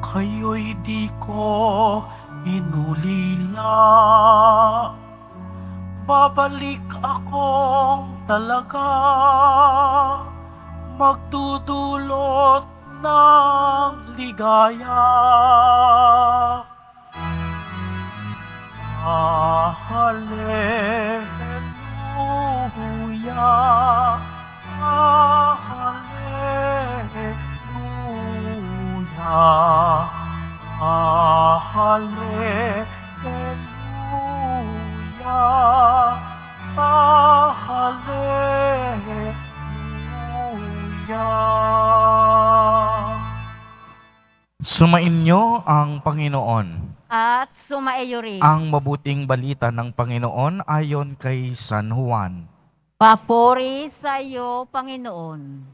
Kayo'y di ko inulila, babalik akong talaga, magdudulot ng ligaya. Hallelujah, hallelujah, hallelujah, hallelujah. Sumainyo ang Panginoon. At sumaiyo rin. Ang mabuting balita ng Panginoon ayon kay San Juan. Papuri sa iyo, Panginoon.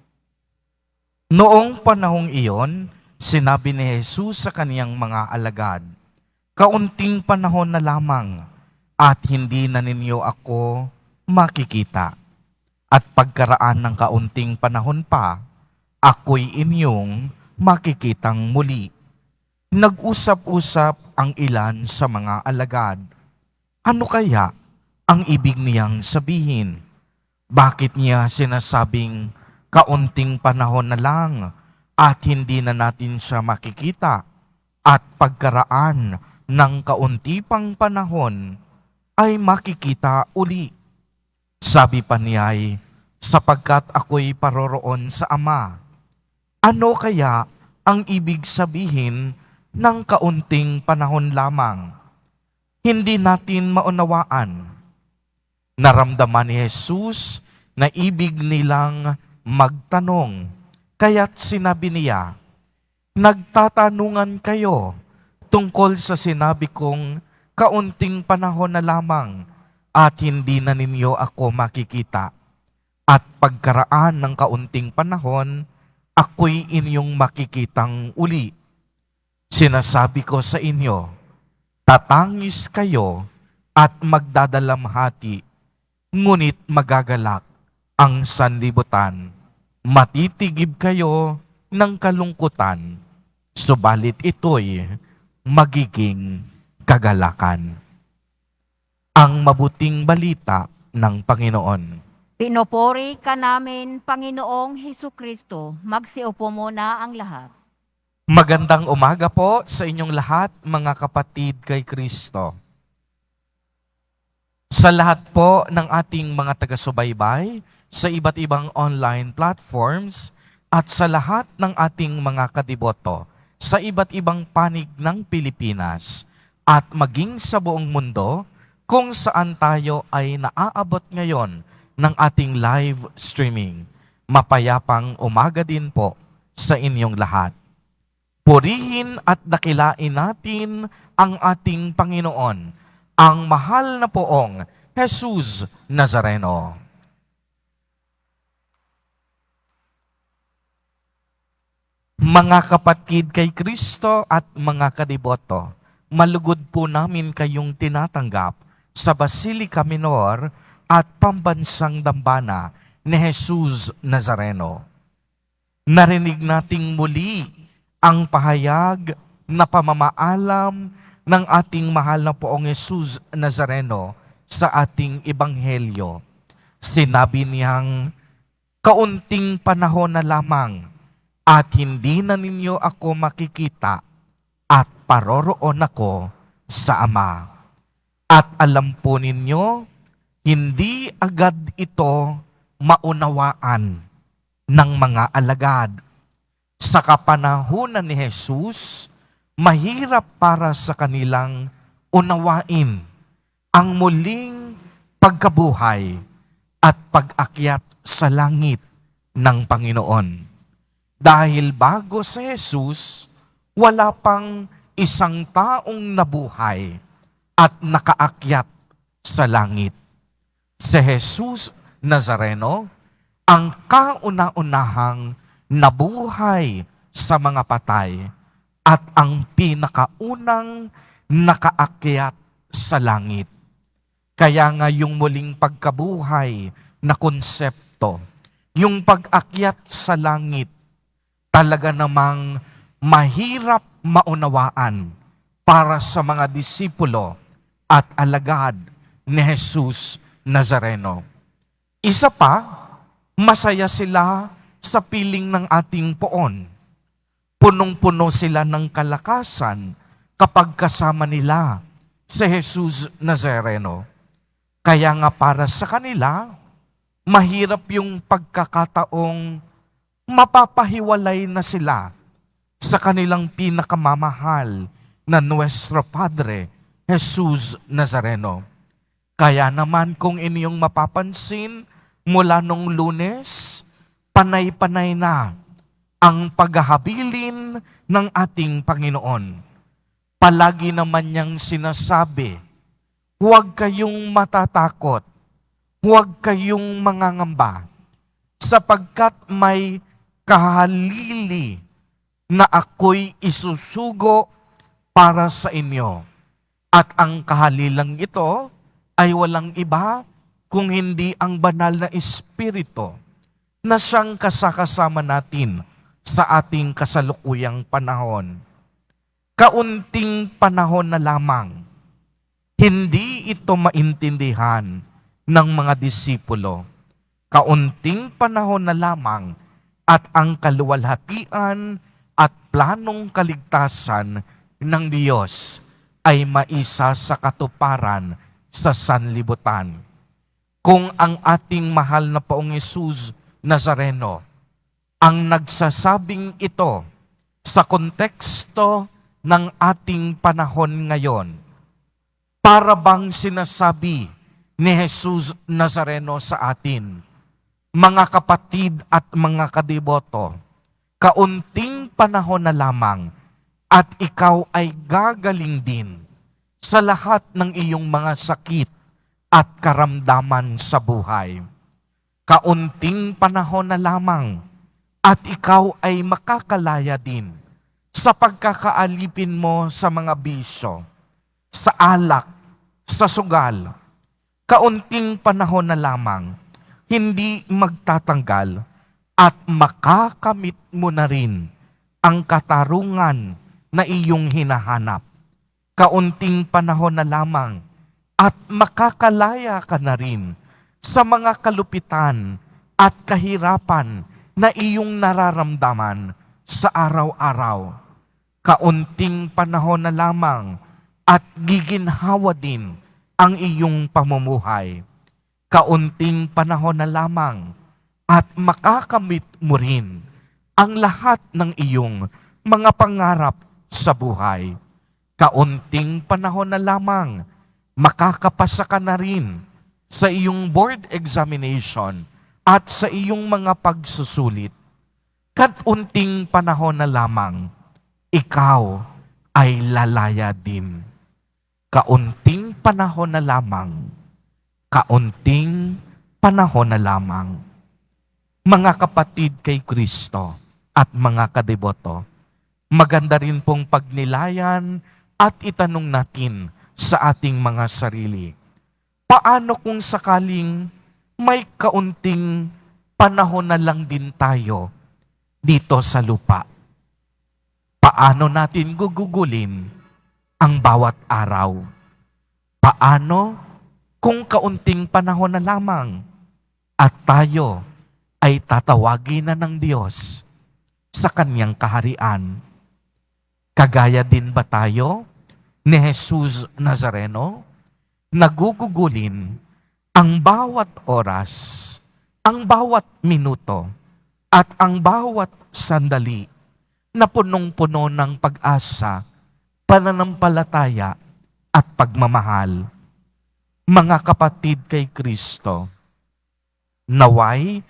Noong panahong iyon, sinabi ni Jesus sa kaniyang mga alagad, "Kaunting panahon na lamang, at hindi na ninyo ako makikita. At pagkaraan ng kaunting panahon pa, ako'y inyong makikitang muli." Nag-usap-usap ang ilan sa mga alagad. Ano kaya ang ibig niyang sabihin? Bakit niya sinasabing kaunting panahon na lang at hindi na natin siya makikita, at pagkaraan ng kaunti pang panahon ay makikita uli? Sabi pa niya ay, "Sapagkat ako'y paroroon sa Ama." Ano kaya ang ibig sabihin ng kaunting panahon lamang? Hindi natin maunawaan. Naramdaman ni Jesus na ibig nilang magtanong, kaya't sinabi niya, "Nagtatanungan kayo tungkol sa sinabi kong kaunting panahon na lamang at hindi na ninyo ako makikita, at pagkaraan ng kaunting panahon, ako'y inyong makikitang uli. Sinasabi ko sa inyo, tatangis kayo at magdadalamhati, ngunit magagalak ang sanlibutan. Matitigib kayo ng kalungkutan, subalit ito'y magiging kagalakan." Ang mabuting balita ng Panginoon. Pinupuri ka namin, Panginoong Hesukristo. Magsiupo muna ang lahat. Magandang umaga po sa inyong lahat, mga kapatid kay Kristo. Sa lahat po ng ating mga taga-subaybay sa iba't ibang online platforms at sa lahat ng ating mga kadiboto sa iba't ibang panig ng Pilipinas at maging sa buong mundo kung saan tayo ay naaabot ngayon ng ating live streaming. Mapayapang umaga din po sa inyong lahat. Purihin at dakilain natin ang ating Panginoon, ang mahal na poong Jesus Nazareno. Mga kapatid kay Kristo at mga kadiboto, malugod po namin kayong tinatanggap sa Basilica Minor at Pambansang Dambana ni Jesus Nazareno. Narinig nating muli ang pahayag na pamamaalam ng ating mahal na poong Jesus Nazareno sa ating ebanghelyo. Sinabi niyang, "Kaunting panahon na lamang at hindi na ninyo ako makikita, at paroroon ako sa Ama." At alam po ninyo, hindi agad ito maunawaan ng mga alagad. Sa kapanahunan ni Jesus, mahirap para sa kanilang unawain ang muling pagkabuhay at pag-akyat sa langit ng Panginoon. Dahil bago sa Jesus, wala pang isang taong nabuhay at nakaakyat sa langit. Si Jesus Nazareno, ang kauna-unahang nabuhay sa mga patay at ang pinakaunang nakaakyat sa langit. Kaya nga yung muling pagkabuhay na konsepto, yung pag-akyat sa langit, talaga namang mahirap maunawaan para sa mga disipulo at alagad ni Jesus Nazareno. Isa pa, masaya sila sa piling ng ating poon. Punong-puno sila ng kalakasan kapag kasama nila si Jesus Nazareno. Kaya nga para sa kanila, mahirap yung pagkakataong mapapahiwalay na sila sa kanilang pinakamamahal na Nuestro Padre, Jesus Nazareno. Kaya naman kung inyong mapapansin, mula nung Lunes, panay-panay na ang paghahabilin ng ating Panginoon. Palagi naman niyang sinasabi, huwag kayong matatakot, huwag kayong mangangamba, sapagkat may kahalili na ako'y isusugo para sa inyo. At ang kahalilang ito ay walang iba kung hindi ang banal na Espiritu na siyang kasakasama natin sa ating kasalukuyang panahon. Kaunting panahon na lamang, hindi ito maintindihan ng mga disipulo. Kaunting panahon na lamang at ang kaluwalhatian at planong kaligtasan ng Diyos ay maisa sa katuparan sa sanlibutan. Kung ang ating mahal na Poong Jesus Nazareno ang nagsasabing ito sa konteksto ng ating panahon ngayon, para bang sinasabi ni Jesus Nazareno sa atin, mga kapatid at mga kadiboto, kaunting panahon na lamang at ikaw ay gagaling din sa lahat ng iyong mga sakit at karamdaman sa buhay. Kaunting panahon na lamang at ikaw ay makakalaya din sa pagkakaalipin mo sa mga bisyo, sa alak, sa sugal. Kaunting panahon na lamang, hindi magtatanggal at makakamit mo na rin ang katarungan na iyong hinahanap. Kaunting panahon na lamang at makakalaya ka na rin sa mga kalupitan at kahirapan na iyong nararamdaman sa araw-araw. Kaunting panahon na lamang at giginhawa din ang iyong pamumuhay. Kaunting panahon na lamang at makakamit mo rin ang lahat ng iyong mga pangarap sa buhay. Kaunting panahon na lamang, makakapasa ka na rin sa iyong board examination at sa iyong mga pagsusulit. Kaunting panahon na lamang, ikaw ay lalaya din. Kaunting panahon na lamang, kaunting panahon na lamang. Mga kapatid kay Kristo at mga kadeboto, maganda rin pong pagnilayan at itanong natin sa ating mga sarili. Paano kung sakaling may kaunting panahon na lang din tayo dito sa lupa? Paano natin gugugulin ang bawat araw? Paano kung kaunting panahon na lamang at tayo ay tatawagin na ng Diyos sa Kanyang kaharian? Kagaya din ba tayo ni Jesus Nazareno? Nagugugulin ang bawat oras, ang bawat minuto, at ang bawat sandali na punong-puno ng pag-asa, pananampalataya, at pagmamahal. Mga kapatid kay Kristo, naway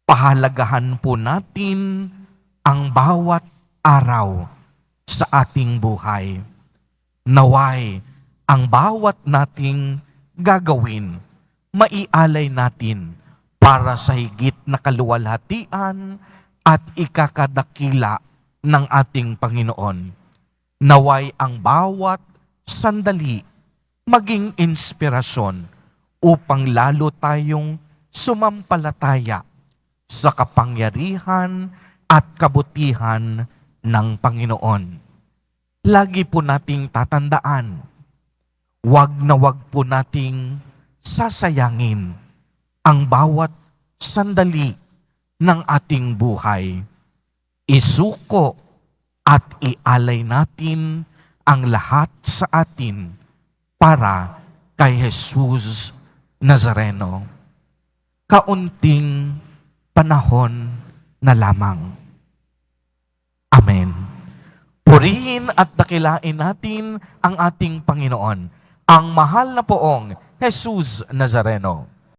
pahalagahan po natin ang bawat araw sa ating buhay. Naway ang bawat nating gagawin, maialay natin para sa higit na kaluwalhatian at ikakadakila ng ating Panginoon. Naway ang bawat sandali maging inspirasyon upang lalo tayong sumampalataya sa kapangyarihan at kabutihan ng Panginoon. Lagi po nating tatandaan, wag na wag po nating sasayangin ang bawat sandali ng ating buhay. Isuko at ialay natin ang lahat sa atin para kay Jesus Nazareno. Kaunting panahon na lamang. Amen. Purihin at dakilain natin ang ating Panginoon, ang mahal na poong Jesus Nazareno.